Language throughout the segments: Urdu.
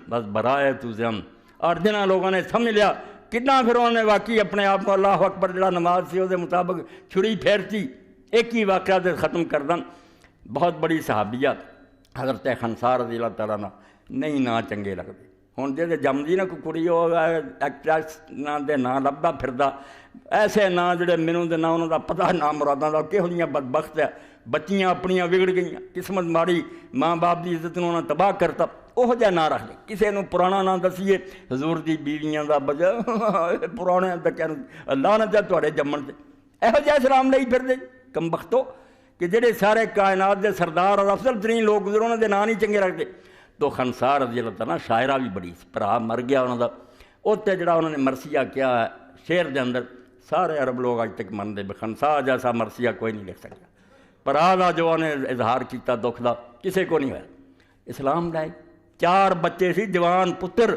بس برائے تو زم. اور جنہاں لوگوں نے سمجھ لیا کتنا پھر انہوں نے واقعی اپنے آپ کو اللہ اکبر جڑا نماز سی وہ مطابق چھری پھیرتی. ایک ہی واقعہ سے ختم کر دیں. بہت بڑی صحابیہ حضرت خنسا رضی اللہ تعالیٰ عنہ نہیں نا چنگے لگتے. ہوں جی جمدی نہ کوئی کڑی ہوگا ایکٹریس نا دے نا لبدا پھردا ایسے نا جڑے مینوں دے نا انہوں دا پتہ نا مراداں دا کہہو جیاں بدبخت ہے. بچیاں اپنیاں بگڑ گئیاں قسمت ماڑی ماں باپ دی عزت انہوں نے تباہ کرتا. وہ جا نہ رکھ لے کسے نو پرانا نہ دسیے حضور دی بیویاں دا بجا پرانے دکھا لعنت ہے تہاڈے جمن تے. یہو جہا اسلام لئی پھر دے کم بختو کہ جڑے سارے کائنات دے سردار اور افضل ترین لوگ گزرے انہوں دے نا نہیں چنگے رکھتے. تو خنسا رضی اللہ تعالیٰ شاعرہ بھی بڑی بھرا مر گیا انہوں دا. اتنے جڑا انہوں نے مرثیہ کیا ہے شعر دے اندر سارے عرب لوگ اج تک منتے بھی خنسا جیسا مرثیہ کوئی نہیں لکھ سکتا. بھرا دا جو انہیں اظہار کیتا دکھ دا کسے کو نہیں ہوا. اسلام لائے 4 بچے سی جوان پتر.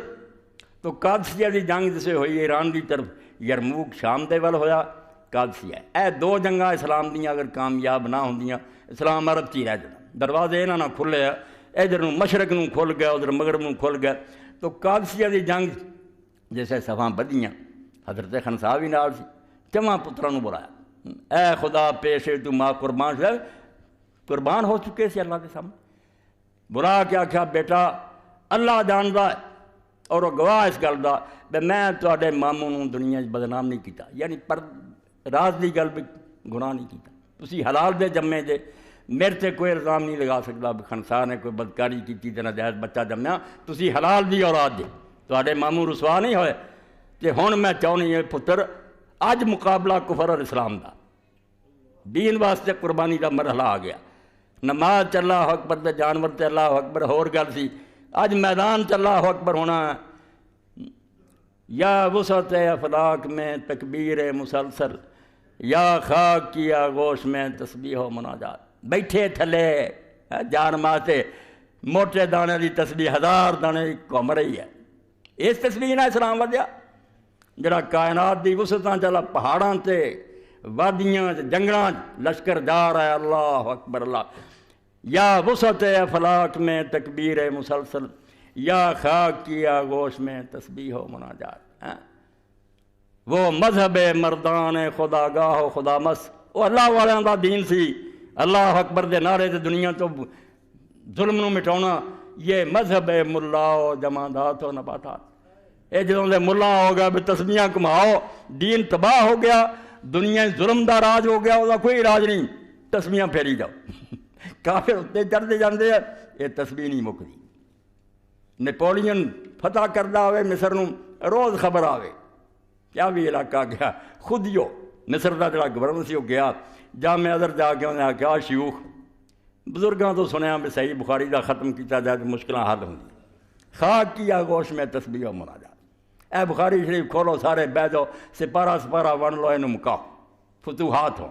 تو قادسیہ دی جنگ جسے ہوئی ایران دی طرف یرموک شام دے ول ہویا قادسیہ. اے 2 جنگاں اسلام دیاں اگر کامیاب نہ ہوندیاں اسلام عرب چی رہ جانا. دروازے انہاں نہ کھلے ادھر مشرق نوں کھل گیا ادھر مغرب نوں کھل گیا. تو قادسیہ دی جنگ جیسے صفاں بدیاں حضرت خنسا بھی نال سی. 4 پتراں نوں بلایا اے خدا پیشے تو ماں قربان ہو چکے سی اللہ کے سامنے. بلا کے آخیا بیٹا اللہ جاندا ہے اور وہ گواہ اس گل دا کہ میں تواڈے ماموں نوں دنیا بدنام نہیں کیتا. یعنی پر راز دی گل بھی گناہ نہیں کیتا. تسی حلال دے جمے جے میرے تے کوئی الزام نہیں لگا سکتا بھی خنسا نے کوئی بدکاری کی تے ناجائز بچہ جمیا. تسی حلال دی اولاد دے تواڈے ماموں رسوا نہیں ہوئے. تے ہن میں چاہنی ہے پتر اج مقابلہ کفر اور اسلام دا دین واسطے قربانی دا مرحلہ آ گیا. نماز چ اللہ اکبر تے جانور تے اللہ اکبر ہور گل سی. اج میدان چ اللہ اکبر ہونا ہے. یا وسعت افلاک میں تکبیر مسلسل یا خاک کی آغوش میں تسبیح و مناجات. بیٹھے تھلے جان ماتے موٹے دانے دی تسبیح 1000 دانے دی گھوم رہی ہے. اس تسبیح نہ اسلام ودیا جڑا کائنات دی وسعتاں چلا پہاڑاں تے وادیاں جنگلاں لشکر جا رہا ہے اللہ اکبر اللہ. یا وسعت افلاک میں تکبیر مسلسل یا خاک کی آغوش میں تسبیح و مناجات. وہ مذہب مردان خدا گاہ و خدا مس وہ اللہ والیاں دا دین سی. اللہ اکبر دے نعرے تے دنیا تو ظلم نو مٹاؤنا. یہ مذہب ملا و جمادات و نباتات. اے جدوں دے ملا ہو گیا بھی تسبیحاں کماؤ دین تباہ ہو گیا. دنیا ظلم دا راج ہو گیا. وہ کوئی راج نہیں. تسبیحاں پھیری جاؤ. کافر اتنے چڑھتے جاندے ہیں یہ تسبیح نہیں مکدی. نیپولین فتح کردا ہوئے مصر نوں روز خبر آوے کیا بھی علاقہ گیا خودیو مصر دا جڑا گورنر سی وہ گیا جامع ازہر جا کے انہیں آخیا شیوخ بزرگاں تو سنیا بھی صحیح بخاری دا ختم کیتا جائے تو مشکلاں حل ہوں. خاک کی آغوش میں تسبیح و مناجات. اے بخاری شریف کھولو سارے بہ جاؤ سپارہ سپارہ ون لو انہوں مکاؤ فتوحات ہوں.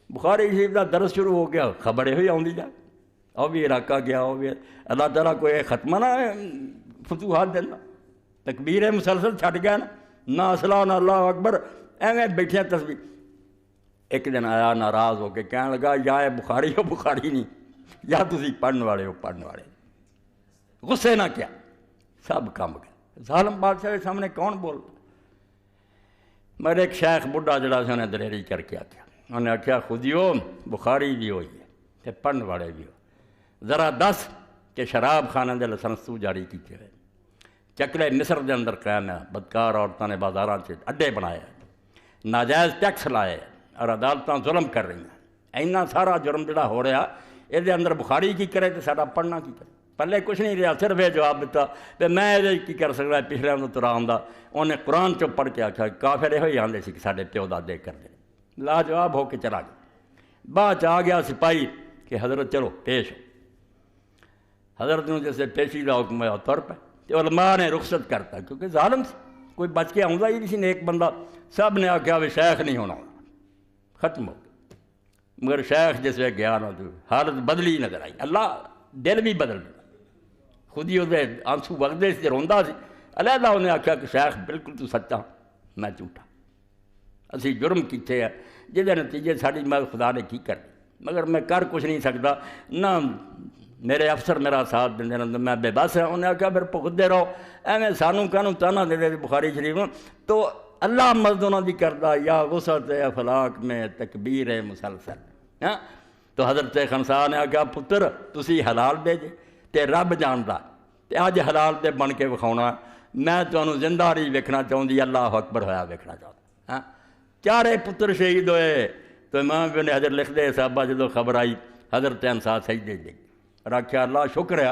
بخاری شریف دا درس شروع ہو گیا خبریں ہوئی آؤں جائے اور بھی علاقہ گیا وہ بھی اللہ تعالیٰ کوئی ختمہ نہ فتوحات دینا. تکبیر مسلسل چھٹ گیا نہ اسلام نہ اللہ اکبر ایویں بیٹھے تسبیح. ایک دن آیا ناراض ہو کے کہنے لگا یا اے بخاری ہو بخاری نہیں یا تسی پڑھنے والے ہو پڑھنے والے. غصے نہ کیا سب کام گئے. ظالم بادشاہ کے سامنے کون بولتا. میرے ایک شیخ بڈھا جڑا سے انہیں دلیری کر کے آخیا انہوں نے آخیا خودیو بخاری بھی ہوئی ہے تے پڑھنے والے بھی ہو. ذرا دس کہ شراب خانے دے لائسنس تو جاری کیتے ہوئے چکلے مصر دے اندر قائم ہے. بدکار عورتوں نے بازاراں سے اڈے بنائے ناجائز ٹیکس لائے اور عدالتاں ظلم کر رہی ہیں. اینا سارا جرم جڑا ہو رہا یہ اندر بخاری کی کرے تو ساڈا پڑھنا کی کرے. پلے کچھ نہیں رہا صرف یہ جواب دیتا کہ میں یہ کی کر سکتا پچھلے تو ترا آؤں. انہیں قرآن چو پڑھ کے آخیا کافر یہ آدھے سی کہ سارے پیو دادے کرتے لاجواب ہو کے چلا گیا. بعد آ گیا سپاہی کہ حضرت چلو پیش ہو. حضرت نے جیسے پیشی کا حکم ہے تر پہ علماء نے رخصت کرتا کیونکہ ظالم سی کوئی بچ کے آؤں ہی نہیں سی نیک بندہ. سب نے آخیا بھی شیخ نہیں ہونا ختم ہو گیا. مگر شیخ جس وقت گیا نا تو حالت بدلی نظر آئی. اللہ دل بھی بدل دیا. خود ہی وہ آنسو وگتے سے روندا سی. علیحدہ انہیں آخیا کہ شیخ بالکل تو سچا میں جھوٹا. اسی جرم کیتے ہیں جہاں نتیجے ساری میں خدا نے کی کر دی. مگر میں کر کچھ نہیں سکتا نہ میرے افسر میرا ساتھ دیں میں بے بس ہاں. انہیں آخیا پھر بھگتے رہو ایویں سانوں کہنوں تانا دے دے بخاری شریف نوں. تو اللہ مدد انہوں دی کردا یا وسعت افلاق میں تکبیر مسلسل. ہاں تو حضرت خنسا نے آخیا پتر تسی حلال دے جے تے رب جاندا تے اج حلال دے بن کے وکھاؤنا. میں تمہیں زندہ رہی ویکھنا چاہتی اللہ اکبر ہویا ویکھنا چاہتا. ہاں چارے پتر شہید ہوئے تو امام ابن حجر لکھ دے صاحبہ جدو خبر آئی حضرت خنسا سجدے جی اور آخیا اللہ شکر ہے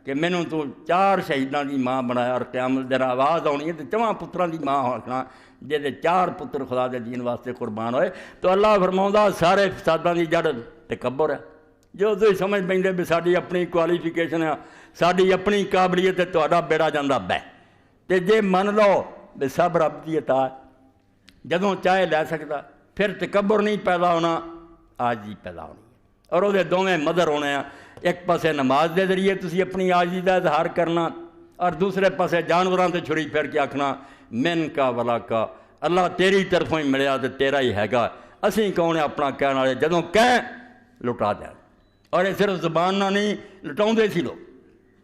کہ مینوں تو 4 شہیداں دی ماں بنایا اور قیامت دن آواز آنی ہے تو 4 پتراں دی ماں ہونا جہدے 4 پتر خدا دے دین واسطے قربان ہوئے. تو اللہ فرماؤندا سارے فساداں دی جڑ تکبر ہے. جو تھی سمجھ پہ بھی ساری اپنی کوالیفیکیشن ہے ساری اپنی قابلیت ہے تہاڈا بیڑا جاندہ بہ. تے جے من لو بھی سب رب دی عطا جدوں چاہے لے سکتا پھر تکبر نہیں پیدا ہونا عاجزی پیدا ہونی ہے. اور وہ دونوں مدر ہونے ہیں. ایک پاسے نماز دے ذریعے تسی اپنی عاجزی دا اظہار کرنا اور دوسرے پاسے جانوراں تے چھری پھیر کے آکھنا من کا ولا کا اللہ تیری طرفوں ہی ملیا تے تیرا ہی ہے گا. اسی کون اپنا کہنے والے جدوں کہیں لٹا دیں. اور یہ صرف زبان نہ نہیں لٹاؤندے سی لوگ.